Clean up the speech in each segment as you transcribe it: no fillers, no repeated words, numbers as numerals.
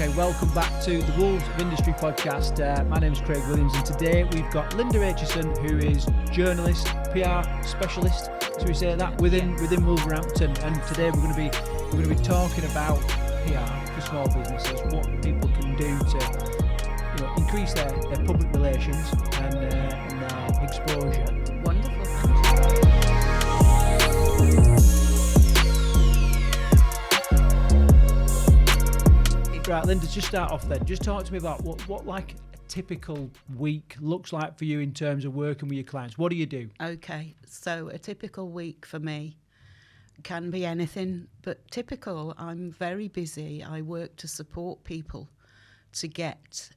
Okay, welcome back to the Wolves of Industry podcast. My name is Craig Williams, and today we've got Linda Aitchison, who is journalist, PR specialist, so we say that within Wolverhampton. And today we're going to be talking about PR for small businesses, what people can do to increase their public relations and their exposure. Wonderful, thank you. Right, Linda, just start off then. Just talk to me about what like a typical week looks like for you in terms of working with your clients. What do you do? Okay, so a typical week for me can be anything, but typical, I'm very busy. I work to support people to get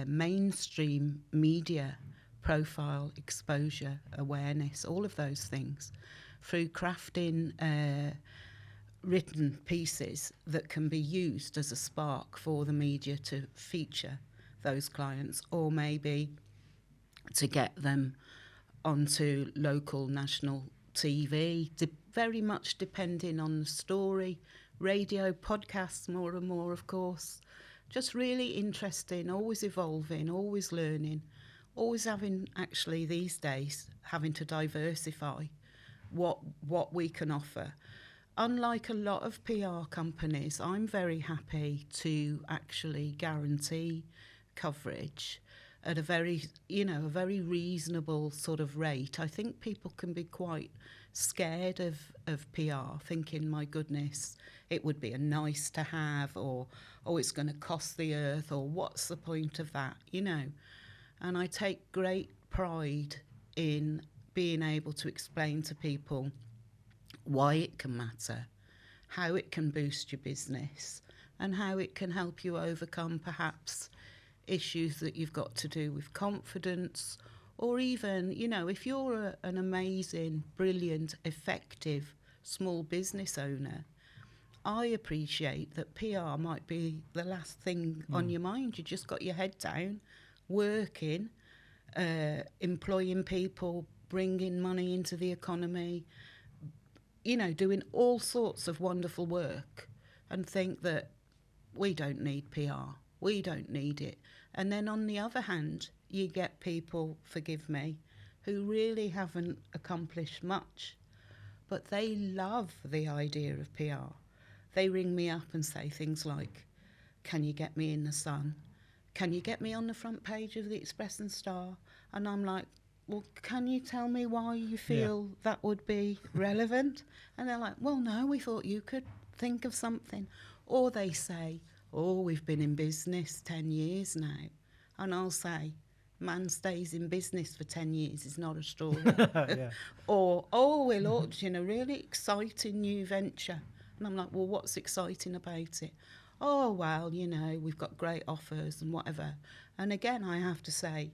mainstream media profile, exposure, awareness, all of those things through crafting written pieces that can be used as a spark for the media to feature those clients, or maybe to get them onto local, national TV, very much depending on the story, radio, podcasts more and more, of course. Just really interesting, always evolving, always learning, always having, actually these days, having to diversify what we can offer. Unlike a lot of PR companies, I'm very happy to actually guarantee coverage at a very reasonable sort of rate. I think people can be quite scared of PR, thinking, my goodness, it would be a nice to have, or, oh, it's going to cost the earth, or what's the point of that, And I take great pride in being able to explain to people why it can matter, how it can boost your business, and how it can help you overcome perhaps issues that you've got to do with confidence, or even, if you're an amazing, brilliant, effective small business owner, I appreciate that PR might be the last thing on your mind. You just got your head down, working, employing people, bringing money into the economy, doing all sorts of wonderful work, and think that we don't need PR, we don't need it. And then on the other hand, you get people, forgive me, who really haven't accomplished much, but they love the idea of PR. They ring me up and say things like, can you get me in the Sun? Can you get me on the front page of the Express and Star? And I'm like, well, can you tell me why you feel that would be relevant? And they're like, well, no, we thought you could think of something. Or they say, oh, we've been in business 10 years now. And I'll say, man stays in business for 10 years is not a story. Or, oh, we're launching a really exciting new venture. And I'm like, well, what's exciting about it? Oh, well, we've got great offers and whatever. And again, I have to say,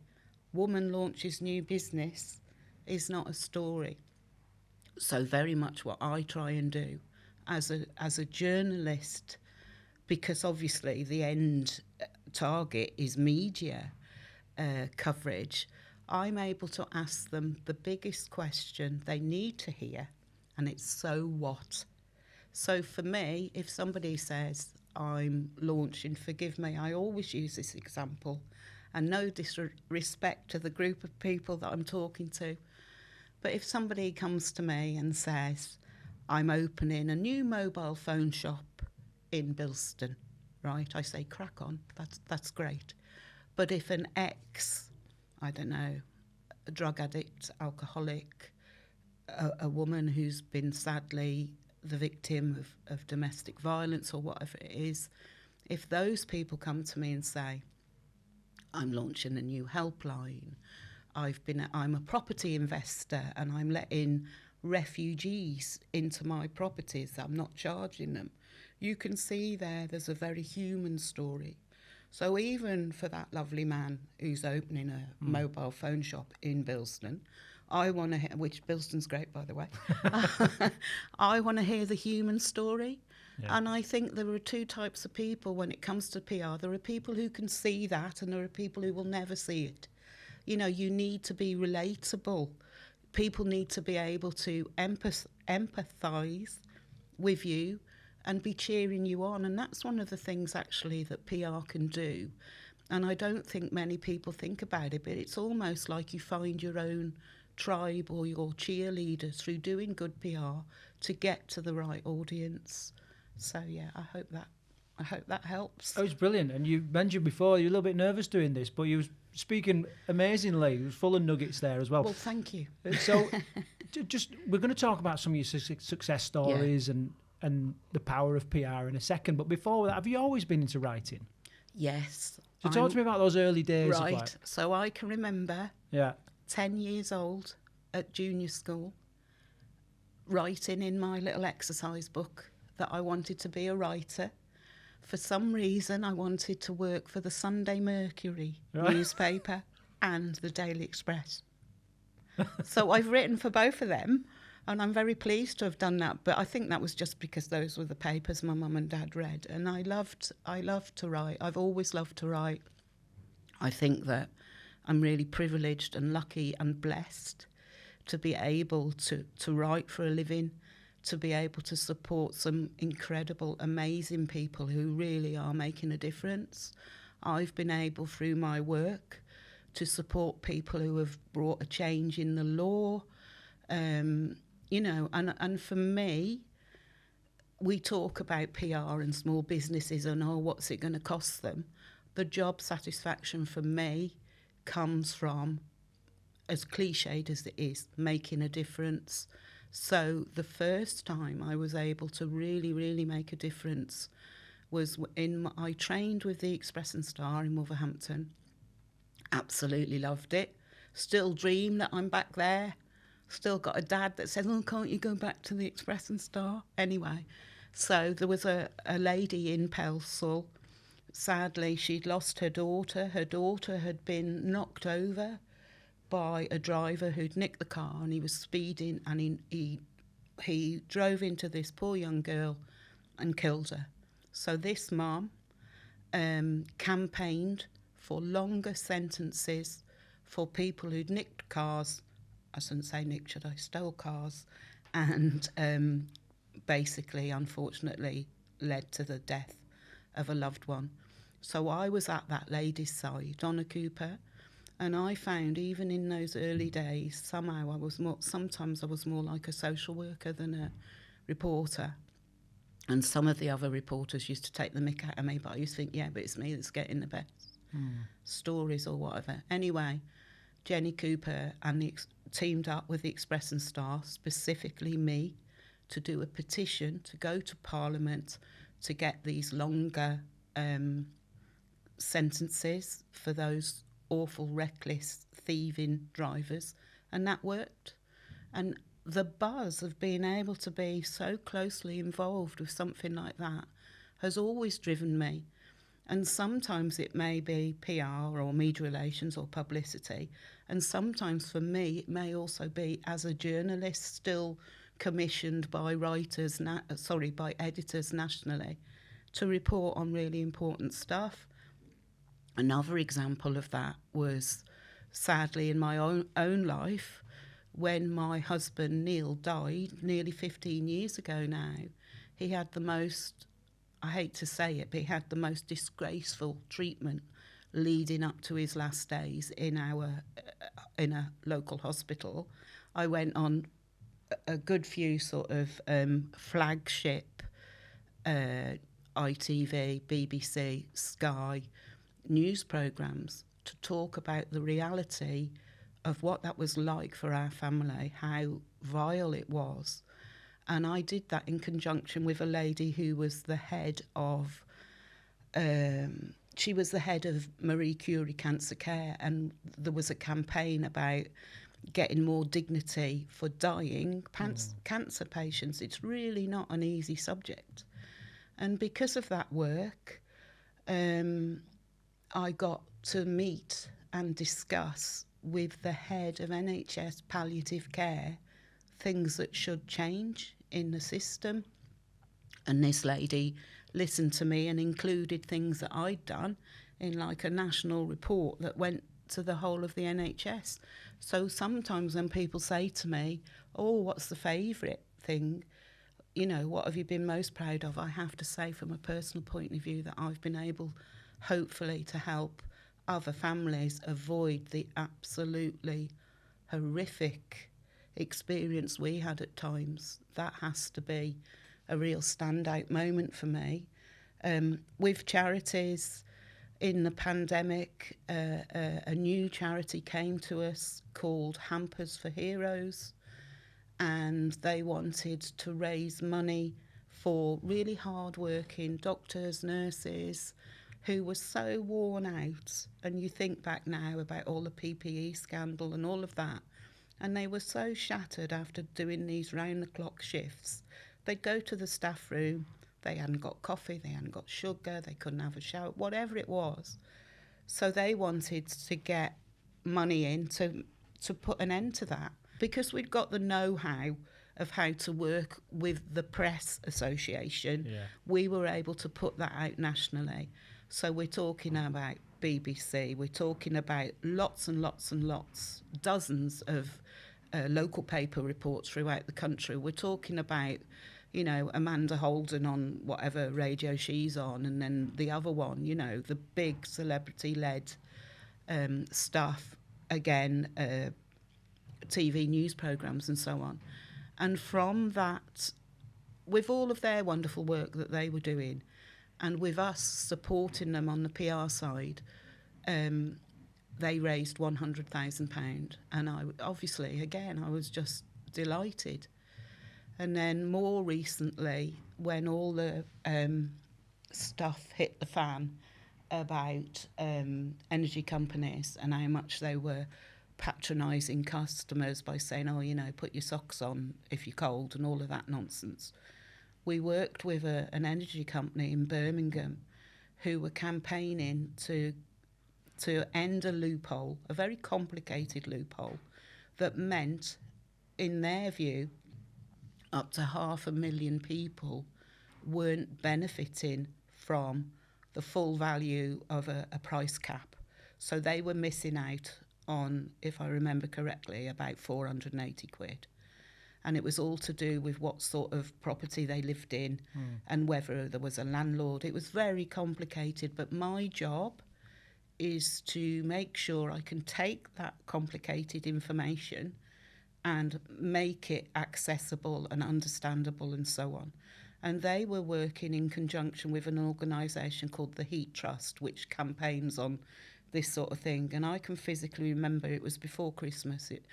woman launches new business is not a story. So very much what I try and do as a journalist, because obviously the end target is media coverage, I'm able to ask them the biggest question they need to hear, and it's so what? So for me, if somebody says, I'm launching, forgive me, I always use this example, and no disrespect to the group of people that I'm talking to, but if somebody comes to me and says, I'm opening a new mobile phone shop in Bilston, right? I say, crack on, that's great. But if an a drug addict, alcoholic, a woman who's been sadly the victim of domestic violence or whatever it is, if those people come to me and say, I'm launching a new helpline, I'm a property investor and I'm letting refugees into my properties, I'm not charging them. You can see there's a very human story. So even for that lovely man who's opening a mobile phone shop in Bilston, I want to hear, which Bilston's great, by the way, I want to hear the human story. Yeah. And I think there are two types of people when it comes to PR. There are people who can see that, and there are people who will never see it. You need to be relatable. People need to be able to empathise with you and be cheering you on. And that's one of the things actually that PR can do. And I don't think many people think about it, but it's almost like you find your own tribe or your cheerleader through doing good PR to get to the right audience. So yeah, I hope that helps. Oh, it's brilliant. And you mentioned before you're a little bit nervous doing this, but you was speaking amazingly. You was full of nuggets there as well. Well, thank you. So just we're going to talk about some of your success stories and the power of PR in a second. But before that, have you always been into writing? Yes. So talk to me about those early days. Right. Of like, So I can remember 10 years old at junior school, writing in my little exercise book that I wanted to be a writer. For some reason, I wanted to work for the Sunday Mercury newspaper and the Daily Express. So I've written for both of them, and I'm very pleased to have done that. But I think that was just because those were the papers my mum and dad read. And I loved to write. I've always loved to write. I think that I'm really privileged and lucky and blessed to be able to write for a living, to be able to support some incredible, amazing people who really are making a difference. I've been able, through my work, to support people who have brought a change in the law. You know, and for me, we talk about PR and small businesses and, what's it going to cost them? The job satisfaction for me comes from, as cliched as it is, making a difference. So the first time I was able to really, really make a difference was I trained with the Express and Star in Wolverhampton. Absolutely loved it. Still dream that I'm back there. Still got a dad that says, can't you go back to the Express and Star? Anyway, so there was a lady in Pelsall. Sadly, she'd lost her daughter. Her daughter had been knocked over by a driver who'd nicked the car, and he was speeding, and he drove into this poor young girl and killed her. So this mum campaigned for longer sentences for people who'd nicked cars. I shouldn't say nicked, should I? Stole cars, and basically, unfortunately, led to the death of a loved one. So I was at that lady's side, Donna Cooper, and I found even in those early days, sometimes I was more like a social worker than a reporter. And some of the other reporters used to take the mick out of me, but I used to think, yeah, but it's me that's getting the best stories or whatever. Anyway, Jenny Cooper and teamed up with the Express and Star, specifically me, to do a petition to go to Parliament to get these longer sentences for those awful, reckless, thieving drivers, and that worked. And the buzz of being able to be so closely involved with something like that has always driven me. And sometimes it may be PR or media relations or publicity, and sometimes for me it may also be as a journalist still commissioned by by editors nationally to report on really important stuff. Another example of that was, sadly, in my own life, when my husband Neil died nearly 15 years ago now. He had the most, I hate to say it, but he had the most disgraceful treatment leading up to his last days in a local hospital. I went on a good few sort of flagship ITV, BBC, Sky news programmes to talk about the reality of what that was like for our family, how vile it was. And I did that in conjunction with a lady who was the head of she was the head of Marie Curie Cancer Care, and there was a campaign about getting more dignity for dying cancer patients. It's really not an easy subject. And because of that work, I got to meet and discuss with the head of NHS palliative care things that should change in the system. And this lady listened to me and included things that I'd done in like a national report that went to the whole of the NHS. So sometimes when people say to me, what's the favourite thing? you know, what have you been most proud of? I have to say, from a personal point of view, that I've been able, hopefully, to help other families avoid the absolutely horrific experience we had at times. That has to be a real standout moment for me. With charities, in the pandemic, a new charity came to us called Hampers for Heroes, and they wanted to raise money for really hard-working doctors, nurses, who were so worn out. And you think back now about all the PPE scandal and all of that, and they were so shattered after doing these round-the-clock shifts. They'd go to the staff room, they hadn't got coffee, they hadn't got sugar, they couldn't have a shower, whatever it was. So they wanted to get money in to put an end to that. Because we'd got the know-how of how to work with the Press Association, we were able to put that out nationally. So we're talking about BBC, we're talking about lots and lots and lots, dozens of local paper reports throughout the country. We're talking about, you know, Amanda Holden on whatever radio she's on, and then the other one, you know, the big celebrity-led stuff, again, TV news programmes and so on. And from that, with all of their wonderful work that they were doing, and with us supporting them on the PR side, they raised £100,000. And I obviously, again, I was just delighted. And then more recently, when all the stuff hit the fan about energy companies and how much they were patronising customers by saying, oh, you know, put your socks on if you're cold and all of that nonsense, we worked with an energy company in Birmingham who were campaigning to end a loophole, a very complicated loophole, that meant, in their view, up to 500,000 people weren't benefiting from the full value of a price cap. So they were missing out on, if I remember correctly, about 480 quid. And it was all to do with what sort of property they lived in and whether there was a landlord. It was very complicated, but my job is to make sure I can take that complicated information and make it accessible and understandable and so on. And they were working in conjunction with an organisation called the Heat Trust, which campaigns on this sort of thing. And I can physically remember, it was before Christmas. It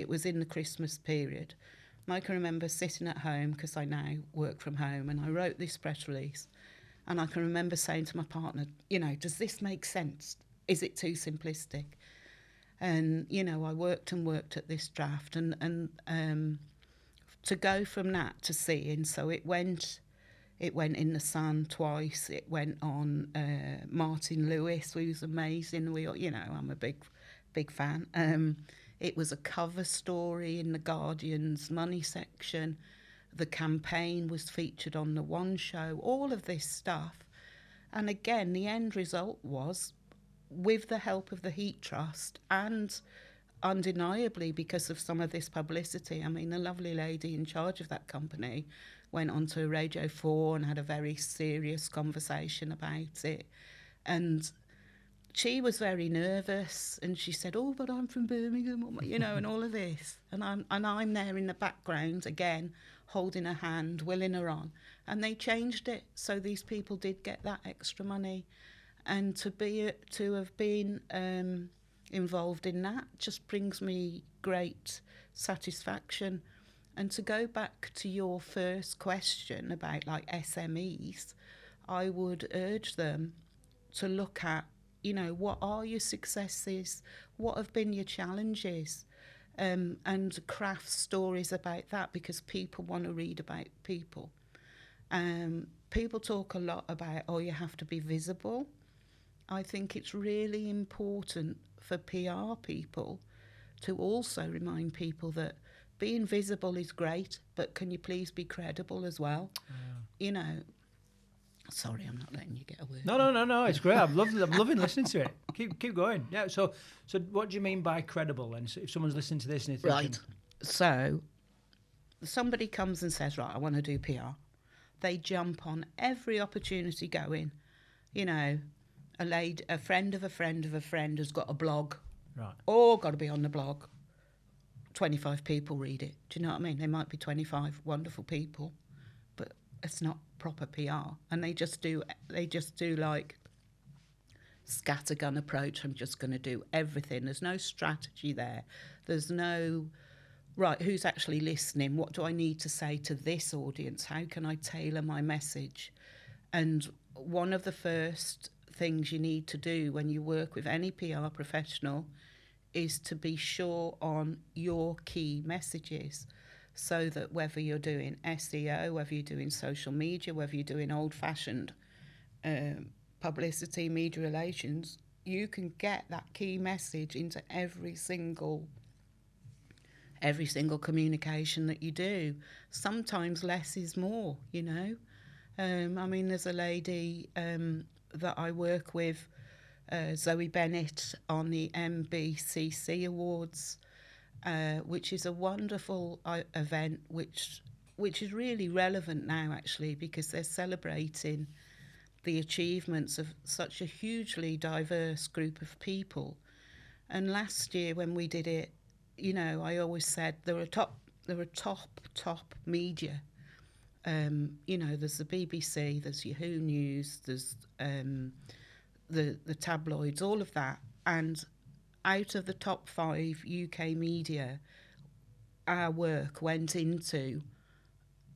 was in the Christmas period. And I can remember sitting at home, because I now work from home, and I wrote this press release. And I can remember saying to my partner, you know, does this make sense? Is it too simplistic? And, you know, I worked at this draft, and to go from that to seeing, so it went in the Sun twice. It went on Martin Lewis, who's amazing. I'm a big fan. It was a cover story in the Guardian's money section. The campaign was featured on the One Show. All of this stuff, and again, the end result was, with the help of the Heat Trust and undeniably because of some of this publicity. I mean, the lovely lady in charge of that company went on to Radio 4 and had a very serious conversation about it. And she was very nervous, and she said, oh, but I'm from Birmingham, you know, and all of this. And I'm there in the background, again, holding her hand, willing her on. And they changed it, so these people did get that extra money. And to have been involved in that just brings me great satisfaction. And to go back to your first question about like SMEs, I would urge them to look at, you know, what are your successes, what have been your challenges, and craft stories about that, because people want to read about people. People talk a lot about, oh, you have to be visible. I think it's really important for PR people to also remind people that being visible is great, but can you please be credible as well? Yeah. You know, sorry, I'm not letting you get a word. No, it's great. I'm loving listening to it. Keep going. Yeah. So what do you mean by credible? And so if someone's listening to this and they're thinking, right. So somebody comes and says, right, I want to do PR, they jump on every opportunity going. You know, a friend of a friend of a friend has got a blog. Right. Or got to be on the blog. 25 people read it. Do you know what I mean? There might be 25 wonderful people, but it's not proper PR. And they just do like scattergun approach. I'm just going to do everything. There's no strategy there. There's no, right, who's actually listening? What do I need to say to this audience? How can I tailor my message? And one of the first things you need to do when you work with any PR professional is to be sure on your key messages, so that whether you're doing SEO, whether you're doing social media, whether you're doing old-fashioned publicity, media relations, you can get that key message into every single communication that you do. Sometimes less is more, you know. I mean, there's a lady that I work with, Zoe Bennett, on the MBCC Awards, which is a wonderful event, which is really relevant now, actually, because they're celebrating the achievements of such a hugely diverse group of people. And last year when we did it, you know, I always said there are top media. You know, there's the BBC, there's Yahoo News, there's the tabloids, all of that. And out of the top 5 UK media, our work went into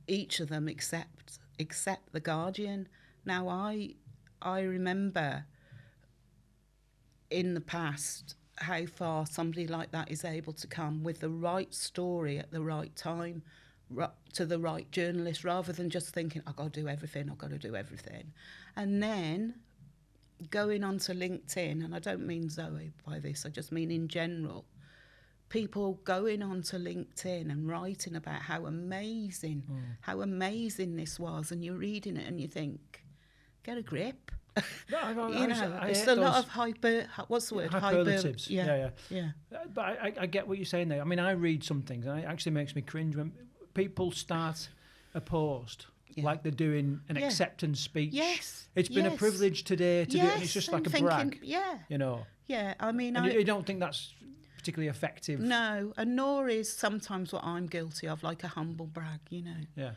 each of them except The Guardian. Now, I remember in the past how far somebody like that is able to come with the right story at the right time to the right journalist, rather than just thinking, I've got to do everything. And then going onto LinkedIn, and I don't mean Zoe by this, I just mean in general, people going onto LinkedIn and writing about how amazing this was, and you're reading it and you think, get a grip. You know, it's a lot of what's the word? Hyperlatives. Yeah. But I get what you're saying there. I mean, I read some things, and it actually makes me cringe when people start a post like they're doing an acceptance speech. Yes. It's been a privilege today to do it, and it's just like a brag. Yeah. You know. Yeah, I mean, and you don't think that's particularly effective. No, and nor is sometimes what I'm guilty of, like a humble brag, you know. Yeah.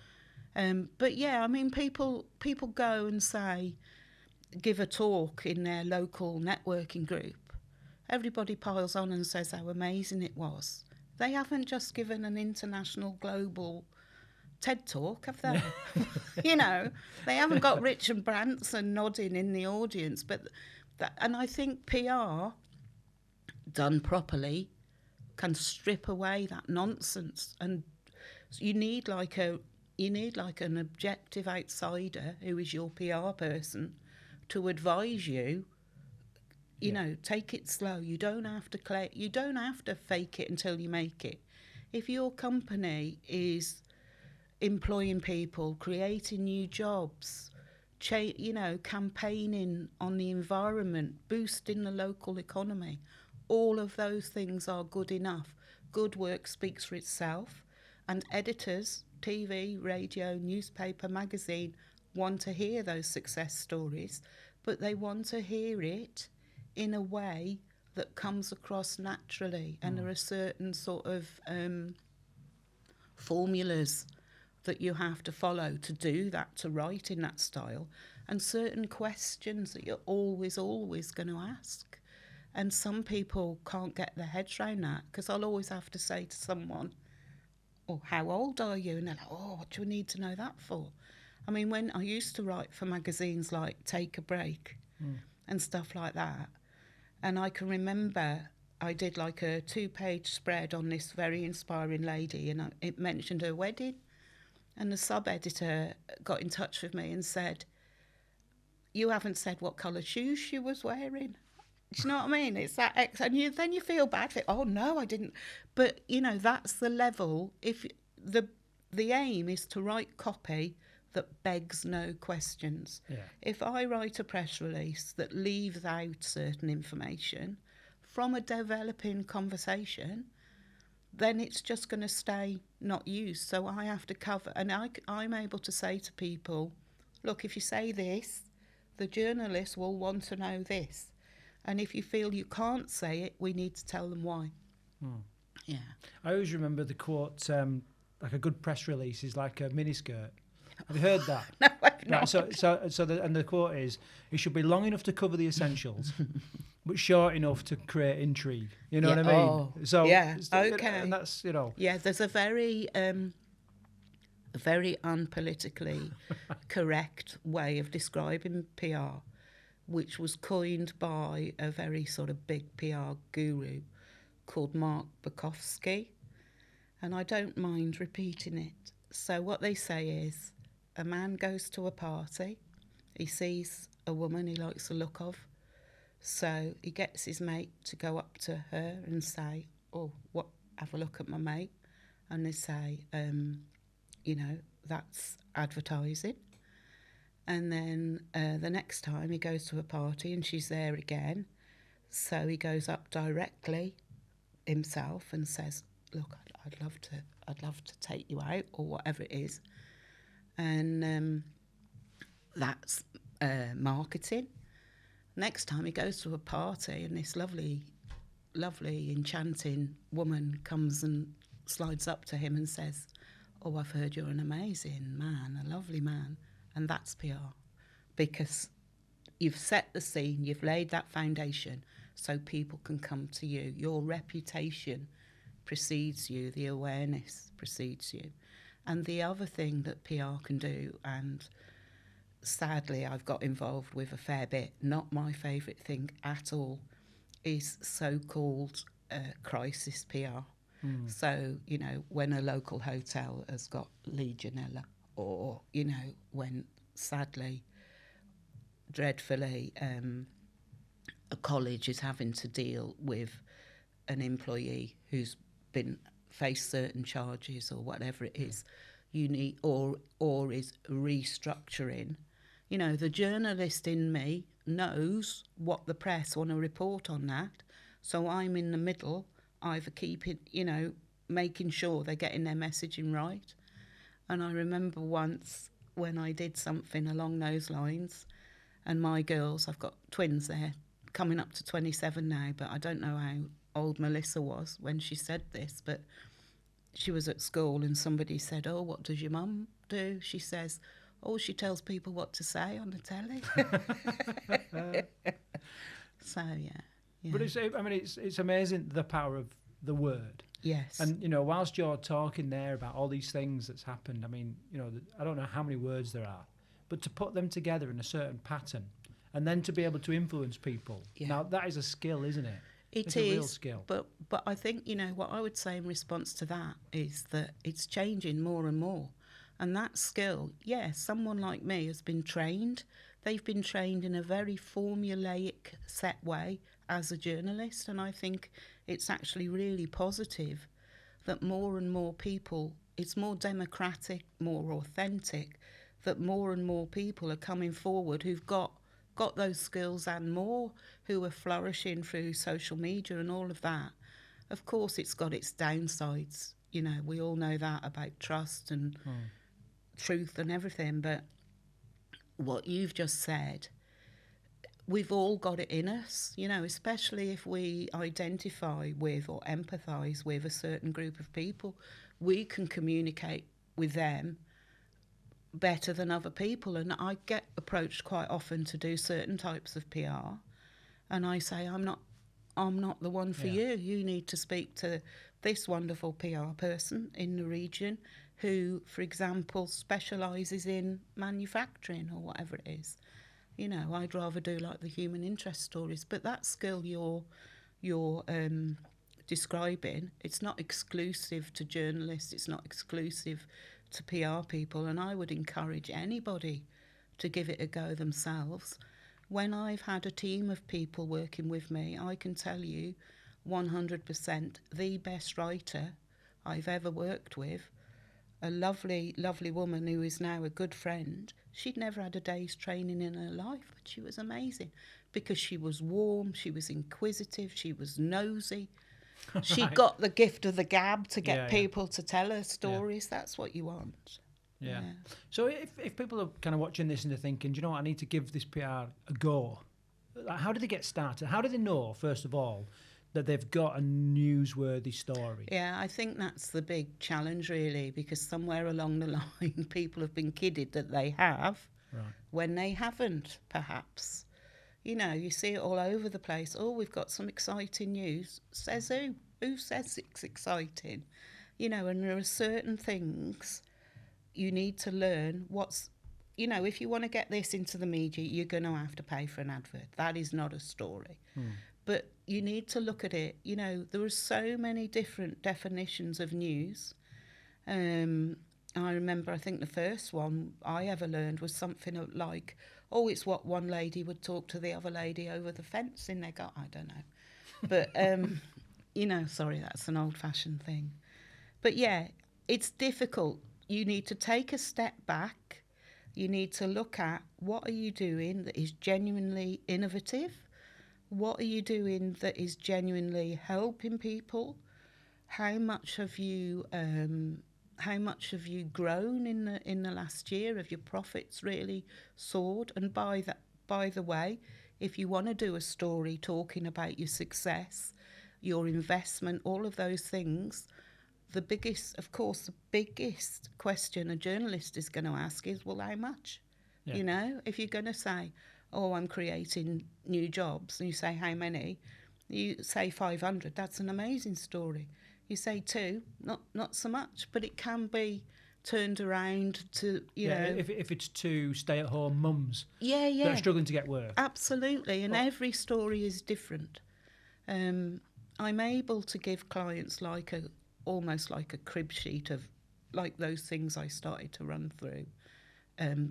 But yeah, I mean, people go and say, give a talk in their local networking group. Everybody piles on and says how amazing it was. They haven't just given an international, global TED talk, have they? You know, they haven't got Richard Branson nodding in the audience. And I think PR, done properly, can strip away that nonsense. And you need like an objective outsider who is your PR person to advise you. You know, take it slow. You don't have to fake it until you make it. If your company is employing people, creating new jobs, campaigning on the environment, boosting the local economy, all of those things are good enough. Good work speaks for itself, and editors, TV, radio, newspaper, magazine, want to hear those success stories, but they want to hear it in a way that comes across naturally. And there are certain sort of formulas that you have to follow to do that, to write in that style, and certain questions that you're always going to ask. And some people can't get their heads around that, because I'll always have to say to someone, oh, how old are you? And they're like, oh, what do we need to know that for? I mean, when I used to write for magazines like Take a Break and stuff like that, and I can remember I did like a 2-page spread on this very inspiring lady, and it mentioned her wedding, and the sub-editor got in touch with me and said, you haven't said what colour shoes she was wearing. Do you know what I mean? It's that and then you feel bad. Oh no, I didn't. But you know, that's the level. If the aim is to write copy that begs no questions. Yeah. If I write a press release that leaves out certain information from a developing conversation, then it's just going to stay not used. So I have to cover, and I'm able to say to people, look, if you say this, the journalist will want to know this. And if you feel you can't say it, we need to tell them why. Yeah. I always remember the quote, like a good press release is like a miniskirt. Have you heard that? No, I've Right, not. and the quote is, it should be long enough to cover the essentials, but short enough to create intrigue. You know Yeah, what I mean? oh, So yeah, it's- okay. And that's, you know. Yeah, there's a very unpolitically correct way of describing PR, which was coined by a very sort of big PR guru called Mark Bukowski, and I don't mind repeating it. So what they say is, a man goes to a party, he sees a woman he likes the look of, so he gets his mate to go up to her and say, oh, what? Have a look at my mate. And they say, that's advertising. And then the next time he goes to a party and she's there again, so he goes up directly himself and says, look, I'd love to take you out, or whatever it is. And that's marketing. Next time he goes to a party and this lovely, enchanting woman comes and slides up to him and says, oh, I've heard you're an amazing man, a lovely man. And that's PR, because you've set the scene, you've laid that foundation so people can come to you. Your reputation precedes you, the awareness precedes you. And the other thing that PR can do, and sadly I've got involved with a fair bit, not my favourite thing at all, is so-called crisis PR. So, when a local hotel has got Legionella, or, when sadly, dreadfully, a college is having to deal with an employee who's been faced certain charges or whatever it is, you need, or is restructuring. The journalist in me knows what the press want to report on that, so I'm in the middle, either keeping, making sure they're getting their messaging right. And I remember once when I did something along those lines, and my girls, I've got twins there, coming up to 27 now, but I don't know how old Melissa was when she said this, but she was at school and somebody said, oh, what does your mum do? She says, oh, she tells people what to say on the telly. So, yeah. But it's amazing the power of the word. Yes. And, whilst you're talking there about all these things that's happened, I don't know how many words there are, but to put them together in a certain pattern and then to be able to influence people. Yeah. Now, that is a skill, isn't it? It's a real skill. But I think, what I would say in response to that is that it's changing more and more. And that skill, someone like me has been trained. They've been trained in a very formulaic, set way as a journalist. And I think it's actually really positive that more and more people, it's more democratic, more authentic, that more and more people are coming forward who've got those skills and more, who are flourishing through social media and all of that. Of course, it's got its downsides. We all know that about trust and truth and everything. But what you've just said, we've all got it in us, especially if we identify with or empathise with a certain group of people. We can communicate with them better than other people. And I get approached quite often to do certain types of PR, and I say, I'm not the one for you. You need to speak to this wonderful PR person in the region who, for example, specialises in manufacturing or whatever it is. I'd rather do like the human interest stories. But that skill you're describing, it's not exclusive to journalists, it's not exclusive to PR people, and I would encourage anybody to give it a go themselves. When I've had a team of people working with me, I can tell you 100% the best writer I've ever worked with, a lovely, lovely woman who is now a good friend. She'd never had a day's training in her life, but she was amazing because she was warm, she was inquisitive, she was nosy. She Right. got the gift of the gab to get Yeah, yeah. people to tell her stories. That's what you want. Yeah. So if people are kind of watching this and they're thinking, do you know what, I need to give this PR a go, like, how do they get started? How do they know, first of all, that they've got a newsworthy story? Yeah, I think that's the big challenge, really, because somewhere along the line, people have been kidded that they have Right. when they haven't, perhaps. You know, you see it all over the place. Oh, we've got some exciting news. Says who? Who says it's exciting? You know, and there are certain things you need to learn what's, you know, if you want to get this into the media, you're going to have to pay for an advert. That is not a story. But you need to look at it. You know, there are so many different definitions of news. I remember, I think the first one I ever learned was something like, oh, it's what one lady would talk to the other lady over the fence in their garden. I don't know. But, you know, sorry, that's an old-fashioned thing. But, yeah, it's difficult. You need to take a step back. You need to look at what are you doing that is genuinely innovative? What are you doing that is genuinely helping people? How much have you grown in the last year? Have your profits really soared? And by the way, if you want to do a story talking about your success, your investment, all of those things, the biggest question a journalist is going to ask is, well, how much? Yeah. You know, if you're going to say, oh, I'm creating new jobs, and you say how many, you say 500, that's an amazing story. You say 2, not so much, but it can be turned around to, you know. If it's 2 stay-at-home mums Yeah. that are struggling to get work. Absolutely, and every story is different. I'm able to give clients almost like a crib sheet of like those things I started to run through.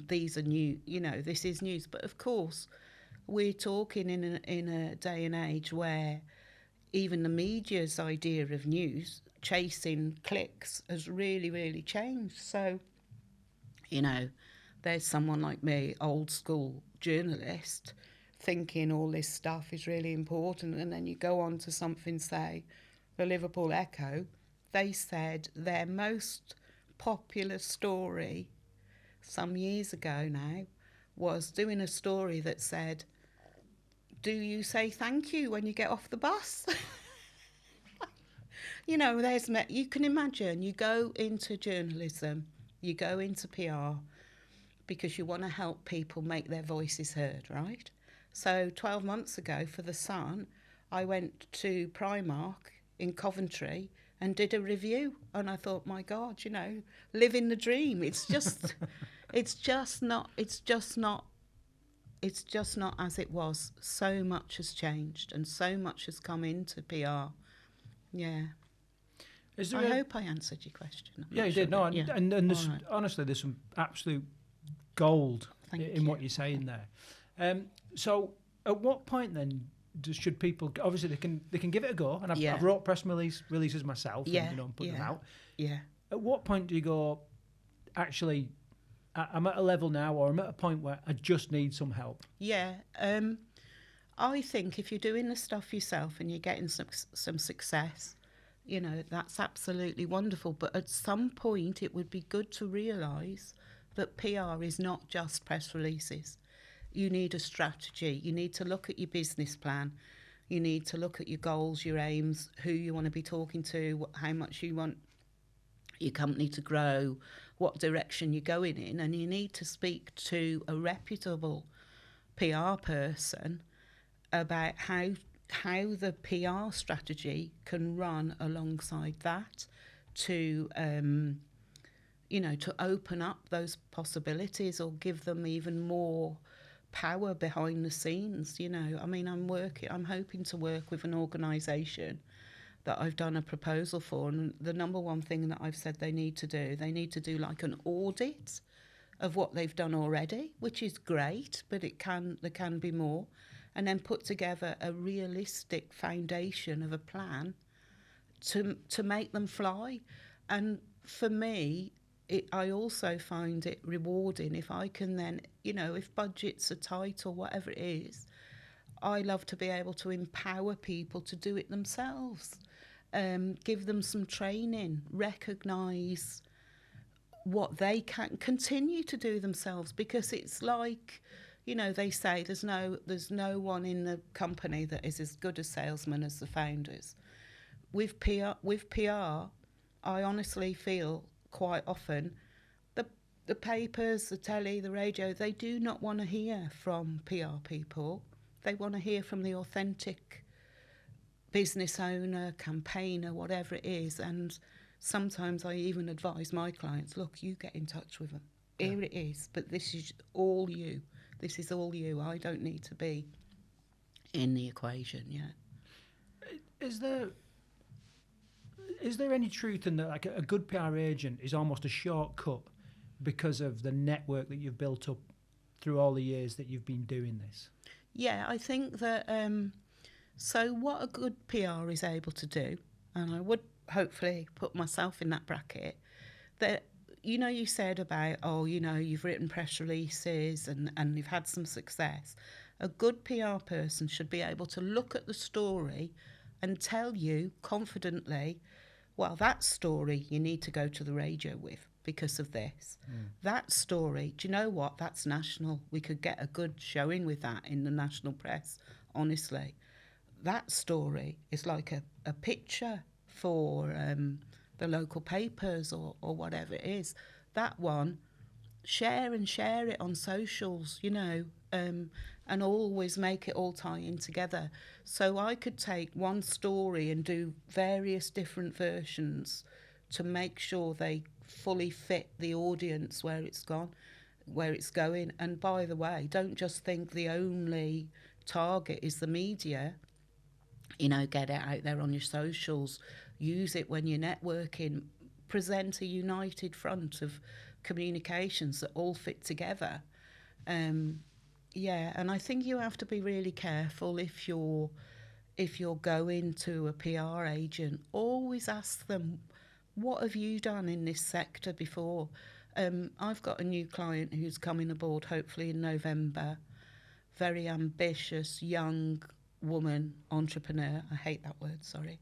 These are new, you know, this is news. But of course, we're talking in a day and age where even the media's idea of news, chasing clicks, has really, really changed. So, you know, there's someone like me, old school journalist, thinking all this stuff is really important. And then you go on to something, say, the Liverpool Echo, they said their most popular story some years ago now was doing a story that said, do you say thank you when you get off the bus? You know, you can imagine, you go into journalism, you go into PR because you want to help people make their voices heard, right? So 12 months ago for The Sun, I went to Primark in Coventry and did a review, and I thought, my God, you know, living the dream. It's just it's just not as it was. So much has changed and so much has come into PR. Yeah. I hope I answered your question. Yeah, you did. No, and there's, honestly, there's some absolute gold in what you're saying there. So at what point then should people, obviously they can give it a go, and I've wrote press releases myself, and, you know, and put them out. Yeah. At what point do you go, actually, I'm at a level now, or I'm at a point where I just need some help? Yeah. I think if you're doing the stuff yourself and you're getting some success, you know, that's absolutely wonderful. But at some point, it would be good to realise that PR is not just press releases. You need a strategy. You need to look at your business plan. You need to look at your goals, your aims, who you want to be talking to, how much you want your company to grow, what direction you're going in. And you need to speak to a reputable PR person about how the PR strategy can run alongside that to, you know, to open up those possibilities or give them even more power behind the scenes. You know, I mean, I'm hoping to work with an organisation that I've done a proposal for, and the number one thing that I've said they need to do like an audit of what they've done already, which is great, but there can be more, and then put together a realistic foundation of a plan to make them fly. And for me, I also find it rewarding if I can then, you know, if budgets are tight or whatever it is, I love to be able to empower people to do it themselves. give them some training, recognise what they can continue to do themselves, because it's like, you know, they say there's no one in the company that is as good a salesman as the founders. With PR, I honestly feel quite often the papers, the telly, the radio, they do not want to hear from PR people. They want to hear from the authentic business owner, campaigner, whatever it is. And sometimes I even advise my clients, look, you get in touch with them. Here it is, but this is all you. This is all you. I don't need to be in the equation, Is there any truth in that, like a good PR agent is almost a shortcut because of the network that you've built up through all the years that you've been doing this? Yeah, I think that, so what a good PR is able to do, and I would hopefully put myself in that bracket, that, you know, you said about, oh, you know, you've written press releases and you've had some success. A good PR person should be able to look at the story and tell you confidently, well, that story you need to go to the radio with because of this. That story, do you know what? That's national. We could get a good showing with that in the national press, honestly. That story is like a picture for the local papers or whatever it is. That one, share it on socials, you know, and always make it all tie in together. So I could take one story and do various different versions to make sure they fully fit the audience where it's going. And by the way, don't just think the only target is the media. You know, get it out there on your socials, use it when you're networking, present a united front of communications that all fit together. And I think you have to be really careful if you're going to a PR agent. Always ask them, what have you done in this sector before? I've got a new client who's coming aboard hopefully in November. Very ambitious, young woman, entrepreneur. I hate that word, sorry.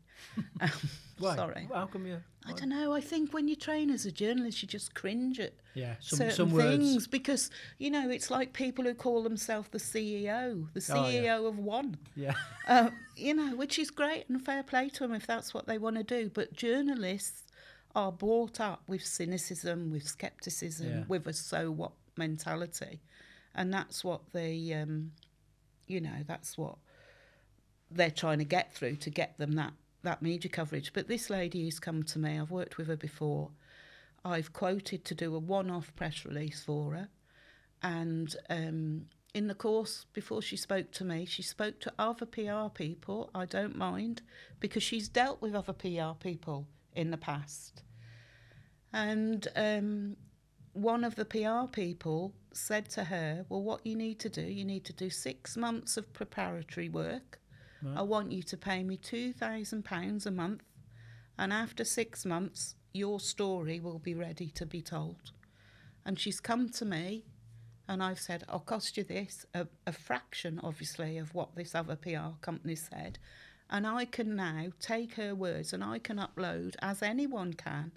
Why? Sorry. How come you? I don't know. I think when you train as a journalist, you just cringe at some certain words. things because, you know, it's like people who call themselves the CEO of one. Yeah. You know, which is great and fair play to them if that's what they want to do. But journalists are brought up with cynicism, with scepticism, with a so what mentality. And that's what they, that's what they're trying to get through to get them that media coverage. But this lady who's come to me, I've worked with her before. I've quoted to do a one-off press release for her. And in the course, before she spoke to me, she spoke to other PR people. I don't mind, because she's dealt with other PR people in the past. And one of the PR people said to her, well, what you need to do 6 months of preparatory work. Right. I want you to pay me £2,000 a month. And after 6 months, your story will be ready to be told. And she's come to me and I've said, I'll cost you this, a fraction, obviously, of what this other PR company said. And I can now take her words and I can upload, as anyone can,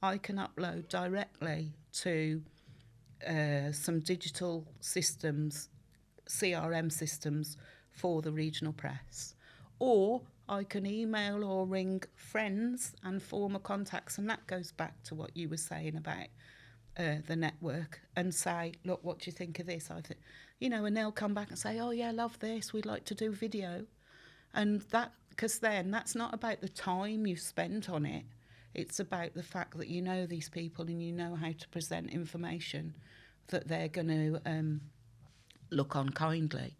I can upload directly to some digital systems, CRM systems for the regional press. Or I can email or ring friends and former contacts, and that goes back to what you were saying about the network, and say, look, what do you think of this? I think, and they'll come back and say, oh yeah, love this, we'd like to do video. And that, because then that's not about the time you've spent on it, it's about the fact that you know these people and you know how to present information that they're going to look on kindly.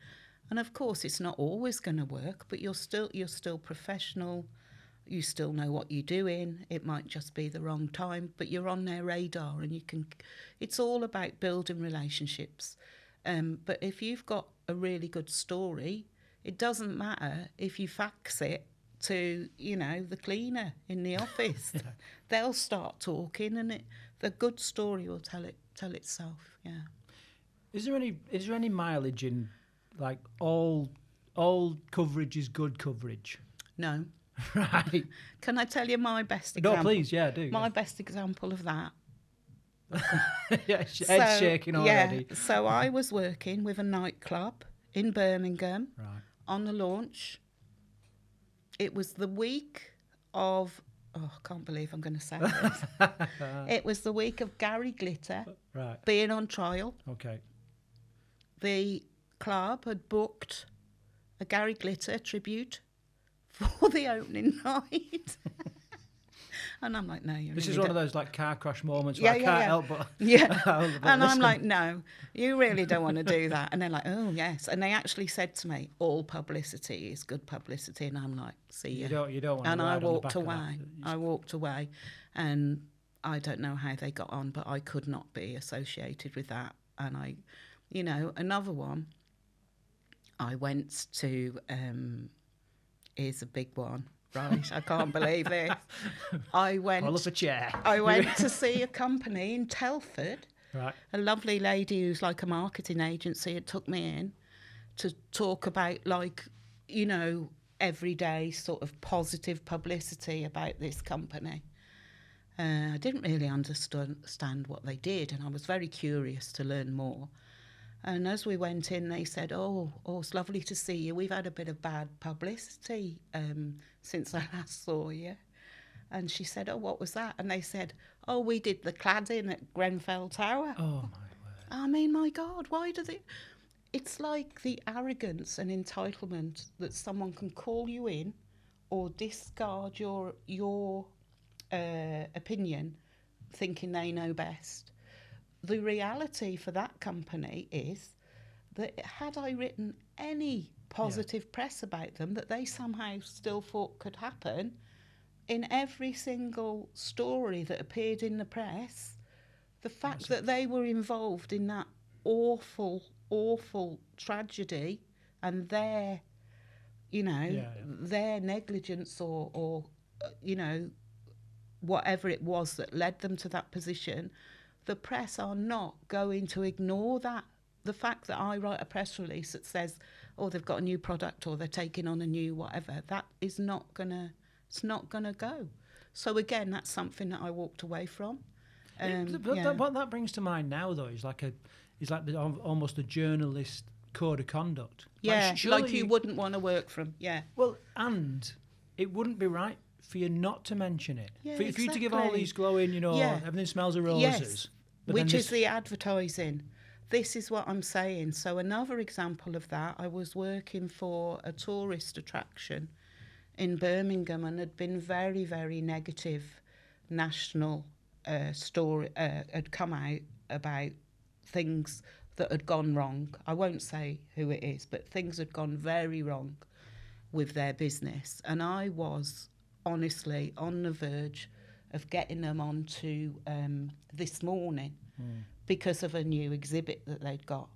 And of course, it's not always going to work, but you're still professional. You still know what you're doing. It might just be the wrong time, but you're on their radar, and you can. It's all about building relationships. But if you've got a really good story, it doesn't matter if you fax it to the cleaner in the office. They'll start talking, and the good story will tell itself. Yeah. Is there any mileage in, like, all coverage is good coverage? No. Right. Can I tell you my best No, example? please, yeah, do. My best example of that. Yeah, head's shaking already. Yeah, so I was working with a nightclub in Birmingham Right. on the launch. It was the week of, I can't believe I'm going to say this. It was the week of Gary Glitter Right. being on trial. Okay. The club had booked a Gary Glitter tribute for the opening night. And I'm like, no, you This really is one don't. of those like car crash moments where I can't help but Yeah. help but And I'm listen. like, no, you really don't want to do that. And they're like, oh, yes. And they actually said to me, all publicity is good publicity. And I'm like, see You ya. don't want to And I ride on the walked back of that. away. I walked away. And I don't know how they got on, but I could not be associated with that. And I, you know, another one, I went to, here's a big one. Right, I can't believe this. I Pull up a chair. went to see a company in Telford. Right. A lovely lady who's like a marketing agency had took me in to talk about, like, you know, everyday sort of positive publicity about this company. I didn't really understand what they did, and I was very curious to learn more. And as we went in, they said, oh, it's lovely to see you. We've had a bit of bad publicity since I last saw you. And she said, oh, what was that? And they said, oh, we did the cladding at Grenfell Tower. Oh, my word. I mean, my God, why do they... It's like the arrogance and entitlement that someone can call you in or discard your opinion thinking they know best. The reality for that company is that had I written any positive press about them that they somehow still thought could happen, in every single story that appeared in the press, the fact that they were involved in that awful, awful tragedy and their, you know, their negligence or, you know, whatever it was that led them to that position, the press are not going to ignore that. The fact that I write a press release that says, oh, they've got a new product or they're taking on a new whatever, that is not gonna, it's not gonna go. So again, that's something that I walked away from. What that brings to mind now, though, is like almost a journalist code of conduct. Yeah, like you wouldn't want to work from. Yeah. Well, and it wouldn't be right for you not to mention it. Yeah, for you to give all these glowing, you know, everything smells of roses. Yes, which is the advertising. This is what I'm saying. So another example of that, I was working for a tourist attraction in Birmingham and had been very, very negative national story had come out about things that had gone wrong. I won't say who it is, but things had gone very wrong with their business. And I was honestly on the verge of getting them onto This Morning because of a new exhibit that they'd got.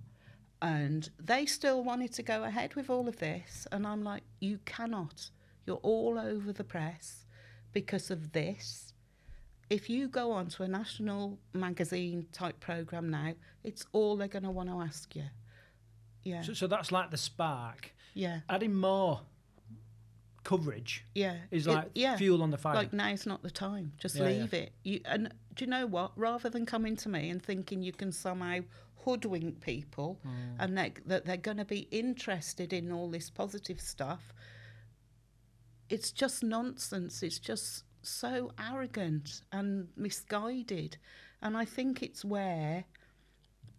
And they still wanted to go ahead with all of this. And I'm like, you cannot. You're all over the press because of this. If you go on to a national magazine type programme now, it's all they're going to want to ask you. Yeah. So that's like the spark. Yeah. Adding more coverage is like fuel on the fire. Like, now's not the time. Just leave it. And do you know what? Rather than coming to me and thinking you can somehow hoodwink people and that they're going to be interested in all this positive stuff, it's just nonsense. It's just so arrogant and misguided. And I think it's where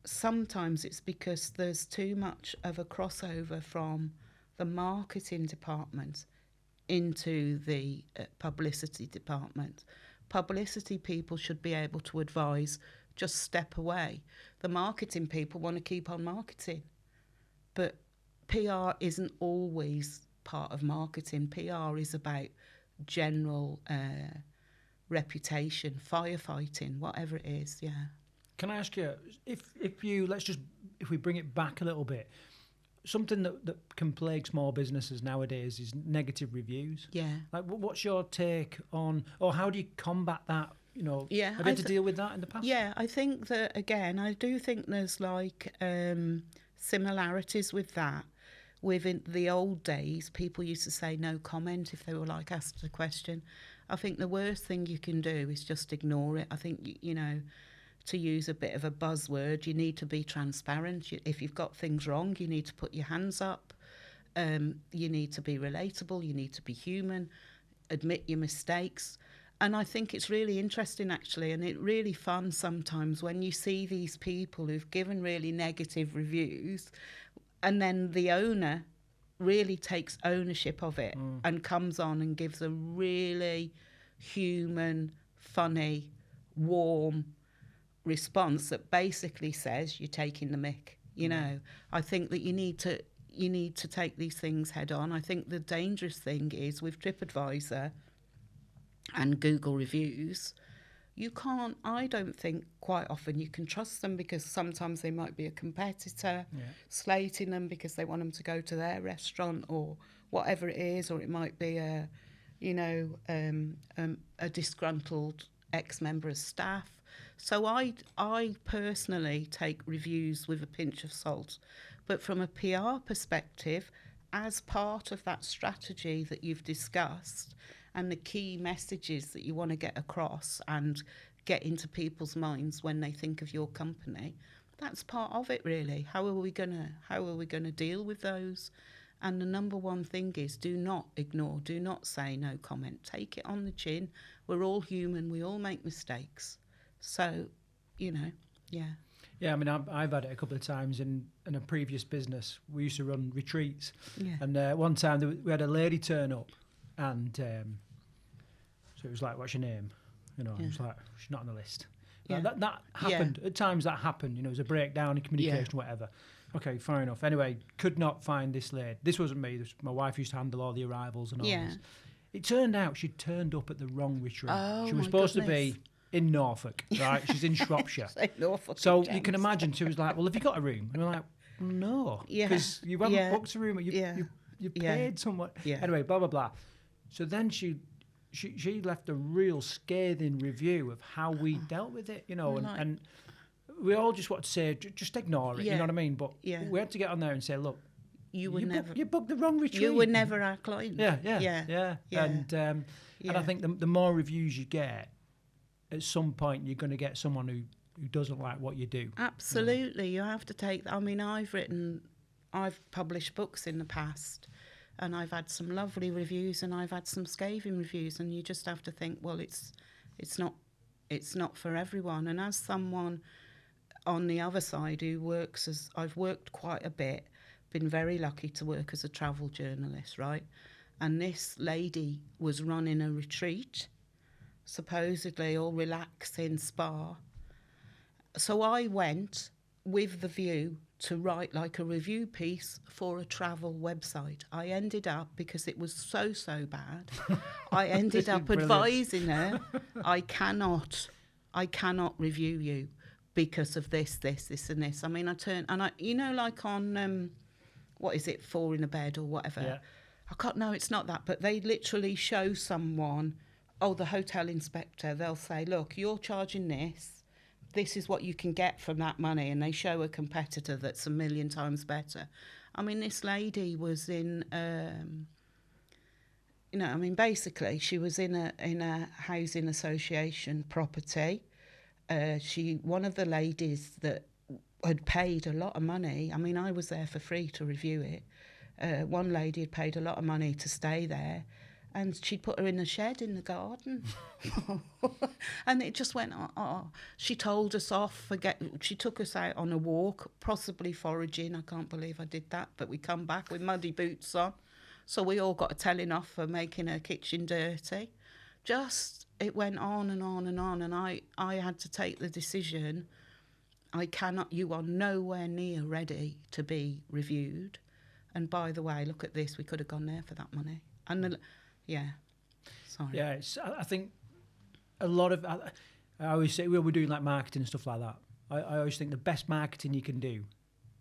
sometimes it's because there's too much of a crossover from the marketing department into the publicity department. Publicity people should be able to advise, just step away. The marketing people want to keep on marketing. But PR isn't always part of marketing. PR is about general reputation, firefighting, whatever it is, Can I ask you, if we bring it back a little bit, something that can plague small businesses nowadays is negative reviews. Yeah. Like, what's your take on, or how do you combat that? You know, have you had to deal with that in the past? Yeah, I think that, again, I do think there's like similarities with that. within the old days, people used to say no comment if they were like asked a question. I think the worst thing you can do is just ignore it. I think, you know, to use a bit of a buzzword, you need to be transparent. If you've got things wrong, you need to put your hands up. You need to be relatable. You need to be human. Admit your mistakes. And I think it's really interesting, actually, and it's really fun sometimes when you see these people who've given really negative reviews, and then the owner really takes ownership of it and comes on and gives a really human, funny, warm response that basically says you're taking the mick. You know, I think that you need to take these things head on. I think the dangerous thing is with TripAdvisor and Google reviews, I don't think quite often you can trust them, because sometimes they might be a competitor slating them because they want them to go to their restaurant or whatever it is, or it might be a disgruntled ex-member of staff. So I personally take reviews with a pinch of salt. But from a PR perspective, as part of that strategy that you've discussed and the key messages that you want to get across and get into people's minds when they think of your company, that's part of it, really. How are we gonna deal with those? And the number one thing is, do not ignore, do not say no comment. Take it on the chin. We're all human. We all make mistakes. So, you know, yeah. Yeah, I mean, I've had it a couple of times in a previous business. We used to run retreats. Yeah. And one time we had a lady turn up, and so it was like, what's your name? You know, I was like, she's not on the list. Yeah. That happened. At times that happened. You know, it was a breakdown in communication, whatever. Okay, fair enough. Anyway, could not find this lady. This wasn't me. My wife used to handle all the arrivals and all this. It turned out she'd turned up at the wrong retreat. Oh, she was supposed to be in Norfolk, right? She's in Shropshire. Norfolk, so you can imagine she was like, well, have you got a room? And we're like, no, because you haven't booked a room. You paid someone. Yeah. Anyway, blah, blah, blah. So then she left a real scathing review of how we dealt with it, you know, and we all just want to say, just ignore it, you know what I mean? But we had to get on there and say, look, you booked the wrong retreat. You were never our client. Yeah. And I think the more reviews you get, at some point you're going to get someone who doesn't like what you do. Absolutely. You have to take... I mean, I've published books in the past, and I've had some lovely reviews and I've had some scathing reviews, and you just have to think, well, it's not for everyone. And as someone on the other side who works as... I've worked quite a bit, been very lucky to work as a travel journalist, right? And this lady was running a retreat, supposedly all relaxing spa. So I went with the view to write like a review piece for a travel website. I ended up, because it was so bad, I ended up advising her, I cannot review you because of this and this. I mean, you know, like on, what is it, 4 in a Bed or whatever. Yeah. No, it's not that, but they literally show someone, the hotel inspector, they'll say, look, you're charging this is what you can get from that money, and they show a competitor that's 1 million times better. I mean, this lady was in, basically she was in a housing association property. One of the ladies that had paid a lot of money, I mean, I was there for free to review it. One lady had paid a lot of money to stay there, and she'd put her in a shed in the garden. And it just went, She told us off, she took us out on a walk, possibly foraging. I can't believe I did that. But we come back with muddy boots on. So we all got a telling off for making her kitchen dirty. It went on and on and on. And I had to take the decision, you are nowhere near ready to be reviewed. And by the way, look at this, we could have gone there for that money. And sorry. Yeah, I think a lot of... I always say, we're doing like marketing and stuff like that. I always think the best marketing you can do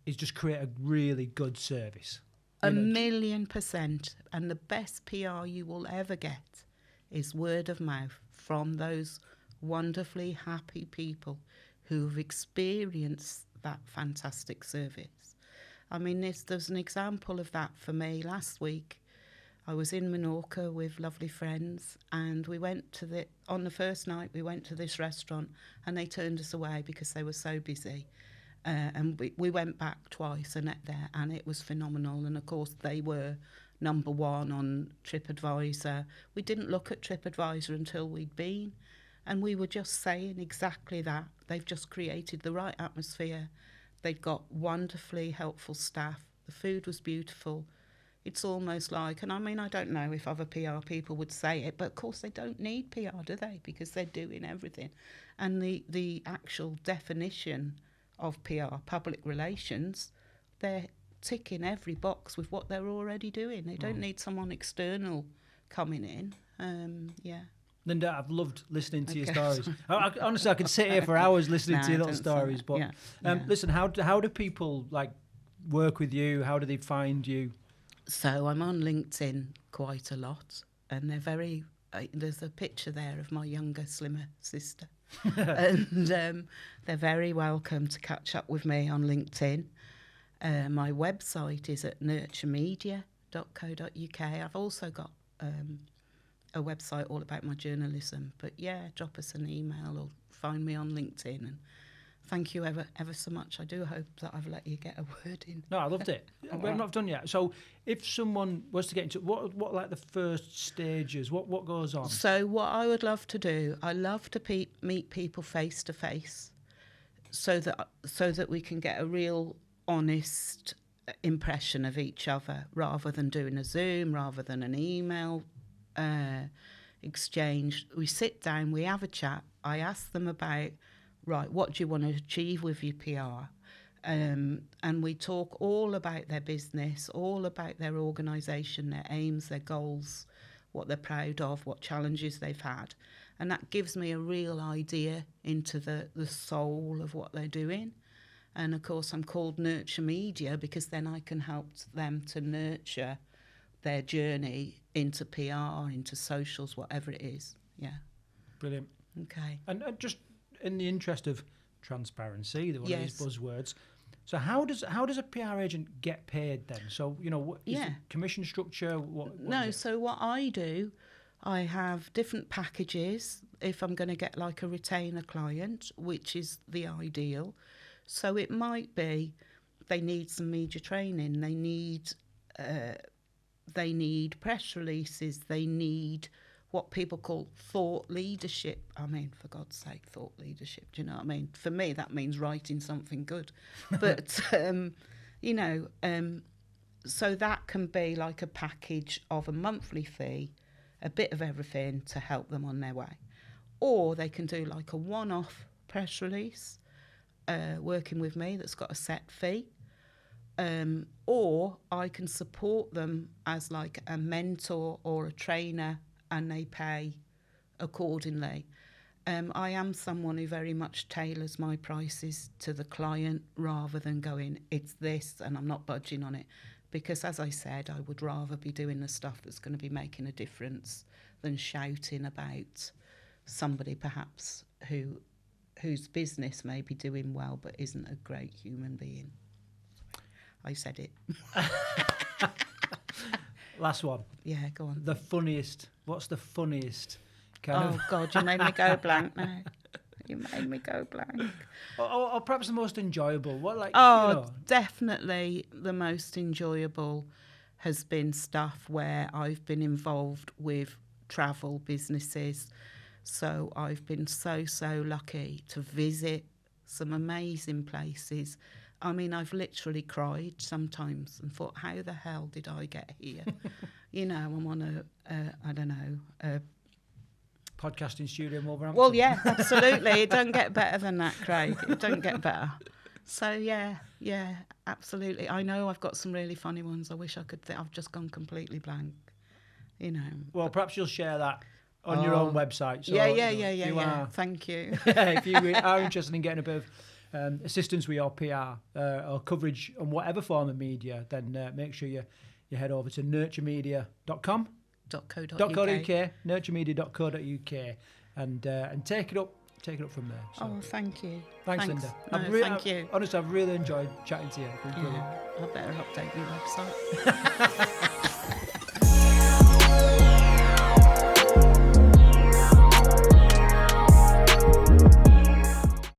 is just create a really good service. 1,000,000%. And the best PR you will ever get is word of mouth from those wonderfully happy people who've experienced that fantastic service. I mean, there's an example of that for me last week. I was in Menorca with lovely friends, and we went on the first night, we went to this restaurant, and they turned us away because they were so busy. And we went back twice and ate there, and it was phenomenal. And of course, they were number one on TripAdvisor. We didn't look at TripAdvisor until we'd been, and we were just saying exactly that. They've just created the right atmosphere. They've got wonderfully helpful staff. The food was beautiful. It's almost like, and I mean, I don't know if other PR people would say it, but of course they don't need PR, do they? Because they're doing everything. And the actual definition of PR, public relations, they're ticking every box with what they're already doing. They don't need someone external coming in. Yeah. Linda, I've loved listening to your stories. Honestly, I could sit here for hours listening to your little stories. But listen, how do people like work with you? How do they find you? So I'm on LinkedIn quite a lot, and they're very. There's a picture there of my younger, slimmer sister, and they're very welcome to catch up with me on LinkedIn. My website is at nurturemedia.co.uk. I've also got a website all about my journalism. But yeah, drop us an email or find me on LinkedIn. And thank you ever so much. I do hope that I've let you get a word in. No, I loved it. We're not done yet. So if someone was to get into what like the first stages, what goes on? So what I would love to do, I love to meet people face to face, so that we can get a real honest impression of each other, rather than doing a Zoom, rather than an email exchange. We sit down, we have a chat. I ask them about, right, what do you want to achieve with your PR? And we talk all about their business, all about their organisation, their aims, their goals, what they're proud of, what challenges they've had. And that gives me a real idea into the soul of what they're doing. And of course, I'm called Nurture Media because then I can help them to nurture their journey into PR, into socials, whatever it is. Yeah. Brilliant. Okay. And just in the interest of transparency, one of these buzzwords. So how does a PR agent get paid then? So, what is the commission structure? So what I do, I have different packages if I'm going to get like a retainer client, which is the ideal. So it might be they need some media training, they need press releases, they need what people call thought leadership. I mean, for God's sake, thought leadership, do you know what I mean? For me, that means writing something good. But, so that can be like a package of a monthly fee, a bit of everything to help them on their way. Or they can do like a one-off press release, working with me, that's got a set fee. Or I can support them as like a mentor or a trainer, and they pay accordingly. I am someone who very much tailors my prices to the client rather than going, it's this and I'm not budging on it. Because as I said, I would rather be doing the stuff that's going to be making a difference than shouting about somebody perhaps whose business may be doing well but isn't a great human being. I said it. Last one. Yeah, go on. The funniest. What's the funniest kind of... Oh, God, you made me go blank now. You made me go blank. Or perhaps the most enjoyable. Definitely the most enjoyable has been stuff where I've been involved with travel businesses. So I've been so lucky to visit some amazing places. I mean, I've literally cried sometimes and thought, how the hell did I get here? I'm on a podcasting studio in Wolverhampton. Well, yeah, absolutely. It don't get better than that, Craig. It don't get better. So, yeah, absolutely. I know I've got some really funny ones. I wish I could I've just gone completely blank, Well, perhaps you'll share that on your own website. So, yeah. Thank you. If you are interested in getting a bit of assistance with your PR or coverage on whatever form of media, then make sure you head over to nurturemedia.com. .co.uk. nurturemedia.co.uk and take it up take it up from there. So. Oh, thank you. Thanks, Linda. No, thank you. Honestly, I've really enjoyed chatting to you. It's been brilliant. I better update your website.